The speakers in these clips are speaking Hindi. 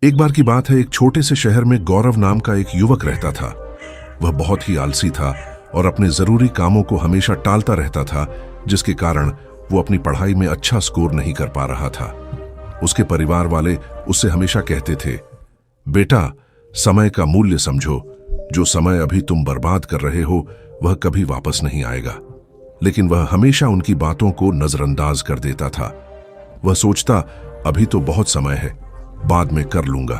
एक बार की बात है, एक छोटे से शहर में गौरव नाम का एक युवक रहता था। वह बहुत ही आलसी था और अपने जरूरी कामों को हमेशा टालता रहता था, जिसके कारण वो अपनी पढ़ाई में अच्छा स्कोर नहीं कर पा रहा था। उसके परिवार वाले उससे हमेशा कहते थे, बेटा समय का मूल्य समझो, जो समय अभी तुम बर्बाद कर रहे हो वह कभी वापस नहीं आएगा। लेकिन वह हमेशा उनकी बातों को नजरअंदाज कर देता था। वह सोचता, अभी तो बहुत समय है, बाद में कर लूंगा।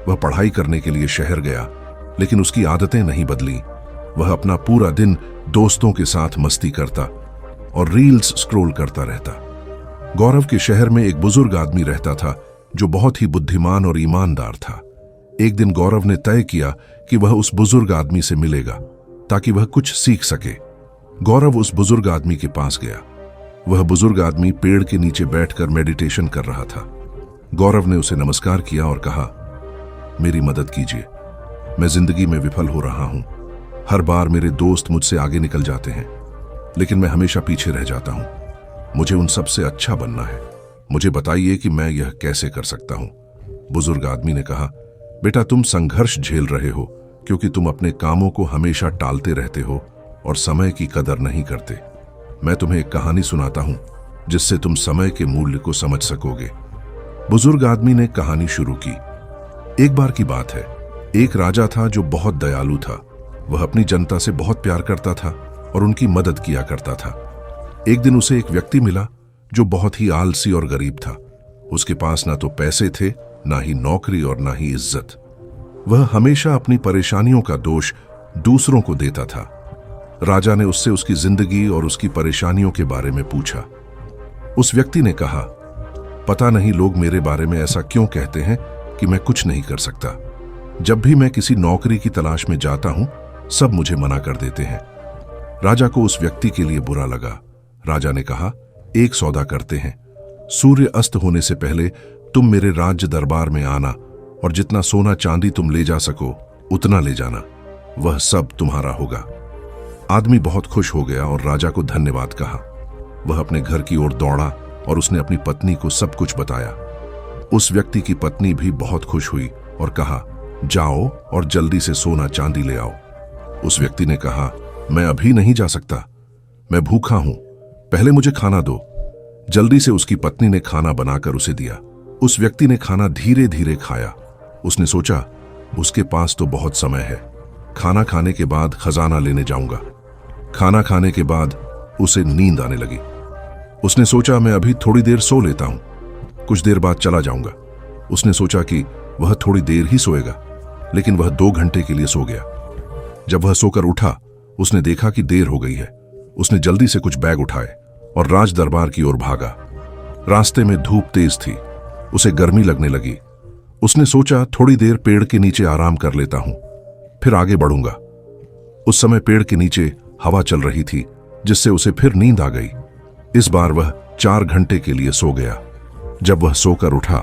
वह पढ़ाई करने के लिए शहर गया, लेकिन उसकी आदतें नहीं बदली। वह अपना पूरा दिन दोस्तों के साथ मस्ती करता और रील्स स्क्रॉल करता रहता। गौरव के शहर में एक बुजुर्ग आदमी रहता था जो बहुत ही बुद्धिमान और ईमानदार था। एक दिन गौरव ने तय किया कि वह उस बुजुर्ग आदमी से मिलेगा ताकि वह कुछ सीख सके। गौरव उस बुजुर्ग आदमी के पास गया। वह बुजुर्ग आदमी पेड़ के नीचे बैठकर मेडिटेशन कर रहा था। गौरव ने उसे नमस्कार किया और कहा, मेरी मदद कीजिए, मैं जिंदगी में विफल हो रहा हूं। हर बार मेरे दोस्त मुझसे आगे निकल जाते हैं, लेकिन मैं हमेशा पीछे रह जाता हूं। मुझे उन सबसे अच्छा बनना है। मुझे बताइए कि मैं यह कैसे कर सकता हूं। बुजुर्ग आदमी ने कहा, बेटा तुम संघर्ष झेल रहे हो क्योंकि तुम अपने कामों को हमेशा टालते रहते हो और समय की कदर नहीं करते। मैं तुम्हें एक कहानी सुनाता हूं जिससे तुम समय के मूल्य को समझ सकोगे। बुजुर्ग आदमी ने कहानी शुरू की। एक बार की बात है, एक राजा था जो बहुत दयालु था। वह अपनी जनता से बहुत प्यार करता था और उनकी मदद किया करता था। एक दिन उसे एक व्यक्ति मिला जो बहुत ही आलसी और गरीब था। उसके पास ना तो पैसे थे, ना ही नौकरी और ना ही इज्जत। वह हमेशा अपनी परेशानियों का दोष दूसरों को देता था। राजा ने उससे उसकी जिंदगी और उसकी परेशानियों के बारे में पूछा। उस व्यक्ति ने कहा, पता नहीं लोग मेरे बारे में ऐसा क्यों कहते हैं कि मैं कुछ नहीं कर सकता। जब भी मैं किसी नौकरी की तलाश में जाता हूं, सब मुझे मना कर देते हैं। राजा को उस व्यक्ति के लिए बुरा लगा। राजा ने कहा, एक सौदा करते हैं। सूर्य अस्त होने से पहले तुम मेरे राज्य दरबार में आना और जितना सोना चांदी तुम ले जा सको उतना ले जाना। वह सब तुम्हारा होगा। आदमी बहुत खुश हो गया और राजा को धन्यवाद कहा। वह अपने घर की ओर दौड़ा और उसने अपनी पत्नी को सब कुछ बताया। उस व्यक्ति की पत्नी भी बहुत खुश हुई और कहा, जाओ और जल्दी से सोना चांदी ले आओ। उस व्यक्ति ने कहा, मैं अभी नहीं जा सकता, मैं भूखा हूं, पहले मुझे खाना दो। जल्दी से उसकी पत्नी ने खाना बनाकर उसे दिया। उस व्यक्ति ने खाना धीरे धीरे खाया। उसने सोचा, उसके पास तो बहुत समय है, खाना खाने के बाद खजाना लेने जाऊंगा। खाना खाने के बाद उसे नींद आने लगी। उसने सोचा, मैं अभी थोड़ी देर सो लेता हूं, कुछ देर बाद चला जाऊंगा। उसने सोचा कि वह थोड़ी देर ही सोएगा, लेकिन वह 2 घंटे के लिए सो गया। जब वह सोकर उठा, उसने देखा कि देर हो गई है। उसने जल्दी से कुछ बैग उठाए और राज दरबार की ओर भागा। रास्ते में धूप तेज थी, उसे गर्मी लगने लगी। उसने सोचा, थोड़ी देर पेड़ के नीचे आराम कर लेता हूं, फिर आगे बढ़ूंगा। उस समय पेड़ के नीचे हवा चल रही थी, जिससे उसे फिर नींद आ गई। इस बार वह 4 घंटे के लिए सो गया। जब वह सोकर उठा,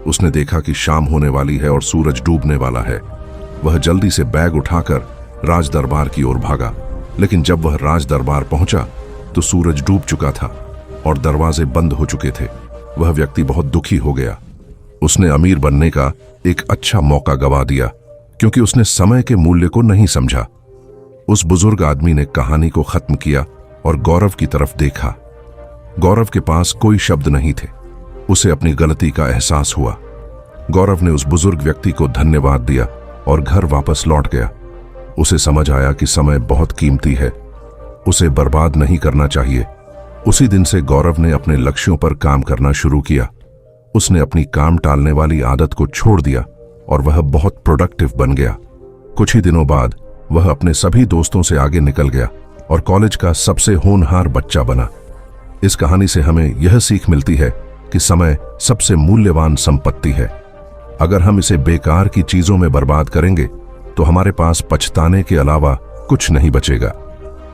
उसने देखा कि शाम होने वाली है और सूरज डूबने वाला है। वह जल्दी से बैग उठाकर राज दरबार की ओर भागा, लेकिन जब वह राज दरबार पहुंचा तो सूरज डूब चुका था और दरवाजे बंद हो चुके थे। वह व्यक्ति बहुत दुखी हो गया। उसने अमीर बनने का एक अच्छा मौका गंवा दिया क्योंकि उसने समय के मूल्य को नहीं समझा। उस बुजुर्ग आदमी ने कहानी को खत्म किया और गौरव की तरफ देखा। गौरव के पास कोई शब्द नहीं थे। उसे अपनी गलती का एहसास हुआ। गौरव ने उस बुजुर्ग व्यक्ति को धन्यवाद दिया और घर वापस लौट गया। उसे समझ आया कि समय बहुत कीमती है, उसे बर्बाद नहीं करना चाहिए। उसी दिन से गौरव ने अपने लक्ष्यों पर काम करना शुरू किया। उसने अपनी काम टालने वाली आदत को छोड़ दिया और वह बहुत प्रोडक्टिव बन गया। कुछ ही दिनों बाद वह अपने सभी दोस्तों से आगे निकल गया और कॉलेज का सबसे होनहार बच्चा बना। इस कहानी से हमें यह सीख मिलती है कि समय सबसे मूल्यवान संपत्ति है। अगर हम इसे बेकार की चीजों में बर्बाद करेंगे तो हमारे पास पछताने के अलावा कुछ नहीं बचेगा।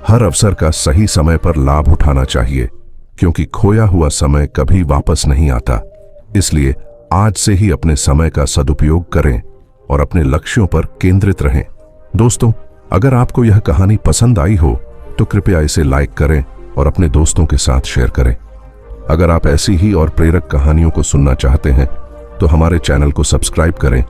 हर अवसर का सही समय पर लाभ उठाना चाहिए, क्योंकि खोया हुआ समय कभी वापस नहीं आता। इसलिए आज से ही अपने समय का सदुपयोग करें और अपने लक्ष्यों पर केंद्रित रहें। दोस्तों, अगर आपको यह कहानी पसंद आई हो तो कृपया इसे लाइक करें और अपने दोस्तों के साथ शेयर करें। अगर आप ऐसी ही और प्रेरक कहानियों को सुनना चाहते हैं तो हमारे चैनल को सब्सक्राइब करें